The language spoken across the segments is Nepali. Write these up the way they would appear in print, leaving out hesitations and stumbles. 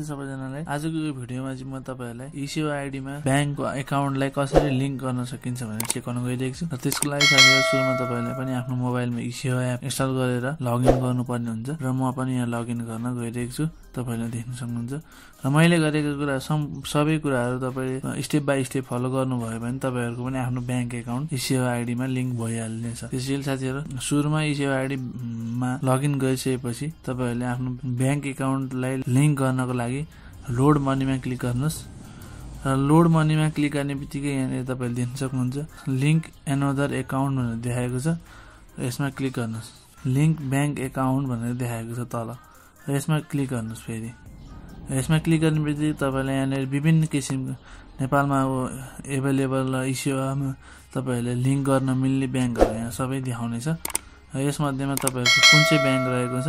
सबैजनालाई। आजको यो भिडियोमा चाहिँ म तपाईहरुलाई इसेवा आइडीमा ब्याङ्कको एकाउन्टलाई कसरी लिंक गर्न सकिन्छ भनेर सिकाउन गइरहेको छु। र त्यसको लागि साथीहरु सुरुमा तपाईहरुले पनि आफ्नो मोबाइलमा इसेवा एप इन्स्टल गरेर लगइन गर्नुपर्ने हुन्छ र म पनि यहाँ लगइन गर्न गइरहेको छु। तपाईहरुले देख्न सक्नुहुन्छ र मैले गरेको कुरा सबै कुराहरु तपाईले स्टेप बाइ स्टेप फलो गर्नुभयो भने तपाईहरुको पनि आफ्नो ब्याङ्क एकाउन्ट इसेवा आइडीमा लिंक भइहाल्नेछ। त्यसैले साथीहरु सुरुमा इसेवा आइडी मा लगइन गरिसकेपछि तपाईहरुले आफ्नो ब्याङ्क एकाउन्टलाई लिंक गर्नको लागि लोड मनीमा क्लिक गर्नुस् र लोड मनीमा क्लिक गर्नेबित्तिकै यहाँ तपाईले देख्न सक्नुहुन्छ लिंक एनदर एकाउन्ट भनेर देखाएको छ। यसमा क्लिक गर्नुस्। लिंक ब्याङ्क एकाउन्ट भनेर देखाएको छ तल। यसमा क्लिक गर्नुस्। फेरि यसमा क्लिक गर्नेबित्तिकै तपाईले यहाँ विभिन्न किसिमको नेपालमा एभेलेबल इसेवामा तपाईहरुले लिंक गर्न मिल्ने ब्याङ्कहरु यहाँ सबै देखाउने छ। यसमध्येमा तपाईहरुको कुन चाहिँ ब्याङ्क रहेको छ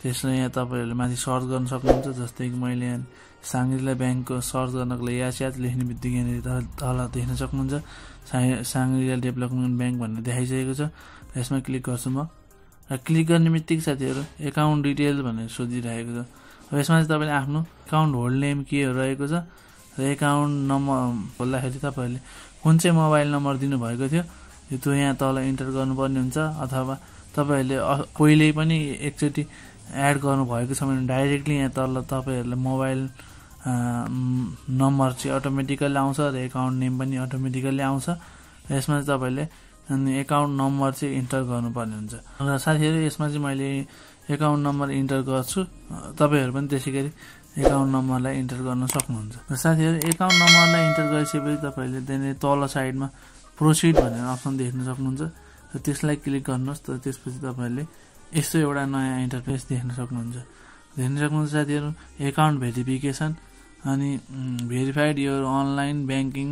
त्यसलाई यहाँ तपाईहरुले माथि सर्च गर्न सक्नुहुन्छ। जस्तै कि मैले यहाँ साङ्ग्रिला ब्याङ्कको सर्च गर्नको लागि यास्यात लेख्ने बित्तिकै यहाँ तल देख्न सक्नुहुन्छ साङ्ग्रिला डेभलपमेन्ट ब्याङ्क भनेर देखाइसकेको छ। यसमा क्लिक गर्छु म। र क्लिक गर्ने बित्तिकै साथीहरु एकाउन्ट डिटेल भनेर सोधिरहेको छ। अब यसमा चाहिँ तपाईले आफ्नो एकाउन्ट होल्ड नेम के रहेको छ र एकाउन्ट नम्बर खोल्दाखेरि तपाईहरुले कुन चाहिँ मोबाइल नम्बर दिनु भएको थियो त्यो यहाँ तल इन्टर गर्नुपर्ने हुन्छ। अथवा तपाईहरुले पहिले पनि एकचोटी एड गर्नु भएको छ भने डाइरेक्टली यहाँ तल तपाईहरुले मोबाइल नम्बर चाहिँ अटोमेटिकली आउँछ र एकाउन्ट नेम पनि अटोमेटिकली आउँछ। यसमा चाहिँ तपाईले अनि एकाउन्ट नम्बर चाहिँ इन्टर गर्नुपर्ने हुन्छ। र साथीहरु यसमा चाहिँ मैले एकाउन्ट नम्बर इन्टर गर्छु। तपाईहरु पनि त्यसैगरी एकाउन्ट नम्बरलाई इन्टर गर्न सक्नुहुन्छ। र साथीहरु एकाउन्ट नम्बरलाई इन्टर गरिसकेपछि तपाईले त्यहाँ तल साइडमा प्रोसिड भनेर अप्सन देख्न सक्नुहुन्छ। र त्यसलाई क्लिक गर्नुस्। त त्यसपछि तपाईले यस्तो एउटा नयाँ इन्टरफेस देख्न सक्नुहुन्छ। साथीहरु एकाउन्ट भेरिफिकेसन अनि verified your online banking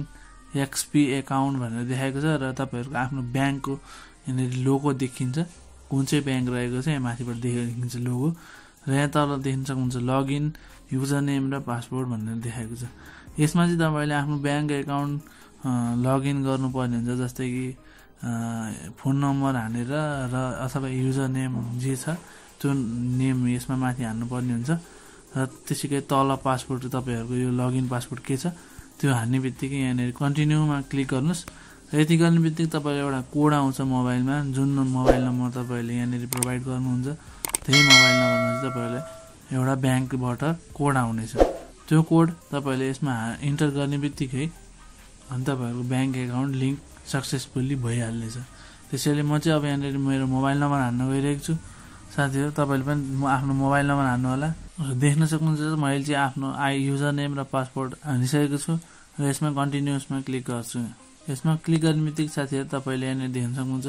XP account भनेर देखाएको छ। र तपाईहरुको आफ्नो ब्याङ्कको यहाँ लोगो देखिन्छ कुन चाहिँ ब्याङ्क रहेको छ यहाँ माथिबाट देखिन्छ लोगो। र यहाँ तल देख्न सक्नुहुन्छ लगइन युजर नेम र पासवर्ड भनेर देखाएको छ। यसमा चाहिँ तपाईले आफ्नो ब्याङ्क एकाउन्ट लगइन गर्नुपर्ने हुन्छ। जस्तै कि फोन नम्बर हानेर र अथवा युजर नेम जे छ त्यो नेम यसमा माथि हान्नुपर्ने हुन्छ। र त्यसैगरी तल पासवर्ड तपाईहरुको यो लगइन पासवर्ड के छ त्यो हान्ने बित्तिकै यहाँ कन्टिन्यूमा क्लिक गर्नुस्। र यति गर्ने बित्तिकै तपाईले एउटा कोड आउँछ मोबाइलमा। जुन मोबाइल नम्बर तपाईले यहाँ प्रोभाइड गर्नुहुन्छ त्यही मोबाइल नम्बरमा चाहिँ तपाईले एउटा ब्याङ्कबाट कोड आउनेछ। त्यो कोड तपाईले यसमा इन्टर गर्ने बित्तिकै अनि तपाईहरुको ब्याङ्क एकाउन्ट लिंक सक्सेसफुली भइहाल्नेछ। त्यसैले म चाहिँ अब यहाँ मेरो मोबाइल नम्बर हान्न गइरहेको छु। साथीहरु तपाईले पनि आफ्नो मोबाइल नम्बर हान्नु होला। देख्न सक्नुहुन्छ मैले चाहिँ आफ्नो युजर नेम र पासवर्ड हानिसकेको छु। र यसमा कन्टिन्युसमा क्लिक गर्छु। यसमा क्लिक गर्ने बित्तिकै साथीहरु तपाईले यहाँ देख्न सक्नुहुन्छ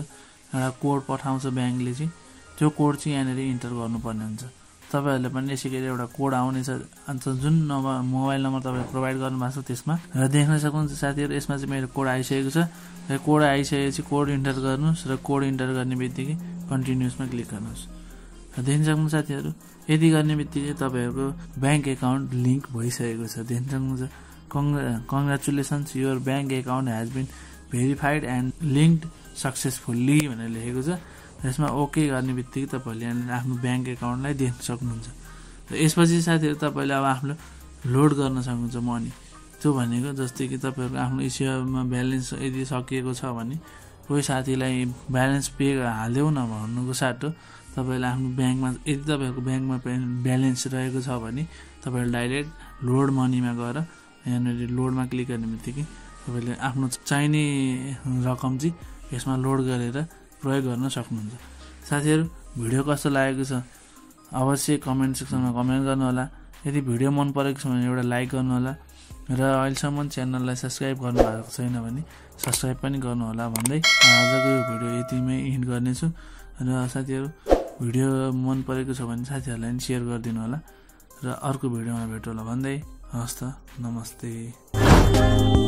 एउटा कोड पठाउँछ ब्याङ्कले चाहिँ त्यो कोड चाहिँ यहाँ इन्टर गर्नुपर्ने हुन्छ। तपाईहरुले पनि यसैगरी एउटा कोड आउनेछ। अन्त जुन मोबाइल नम्बर तपाईले प्रोभाइड गर्नुभएको छ त्यसमा र देख्न सक्नुहुन्छ साथीहरु यसमा चाहिँ मेरो कोड आइसकेको छ। र कोड आइसकेपछि कोड इन्टर गर्नुस् र कोड इन्टर गर्ने बित्तिकै कन्टिन्युसमा क्लिक गर्नुस्। र देख्न सक्नुहुन्छ साथीहरु यति गर्ने बित्तिकै तपाईहरुको ब्याङ्क एकाउन्ट लिंक भइसकेको छ। देख्न सक्नुहुन्छ congratulations your bank account has been verified and linked successfully भनेर लेखेको छ। यसमा ओके गर्ने बित्तिकै तपाईले आफ्नो ब्याङ्क एकाउन्टलाई देख्न सक्नुहुन्छ। र यसपछि साथीहरु तपाईले अब आफ्नो लोड गर्न सक्नुहुन्छ मनी। त्यो भनेको जस्तै कि तपाईहरुको आफ्नो इसेवामा ब्यालेन्स यदि सकिएको छ भने कोही साथीलाई ब्यालेन्स पे हाल्देऊ न भन्नुको साटो तपाईले आफ्नो ब्याङ्कमा यदि तपाईहरुको ब्याङ्कमा ब्यालेन्स रहेको छ भने तपाईले डाइरेक्ट लोड मनीमा गएर यहाँ लोडमा क्लिक गर्ने बित्तिकै तपाईले आफ्नो चाहिने रकम चाहिँ यसमा लोड गरेर प्रयोग गर्न सक्नुहुन्छ। साथीहरु भिडियो कस्तो लागेको छ अवश्य कमेन्ट सेक्सनमा कमेन्ट गर्नु होला। यदि भिडियो मन परेको छ भने एउटा लाइक गर्नु होला। र अहिलेसम्म च्यानललाई सब्स्क्राइब गर्नु भएको छैन भने सब्स्क्राइब पनि गर्नु होला भन्दै आजको यो भिडियो यतिमै एन्ड गर्नेछु। र साथीहरु भिडियो मन परेको छ भने साथीहरुलाई पनि शेयर गरिदिनु होला। र अर्को भिडियोमा भेटौँला भन्दै हस्त नमस्ते।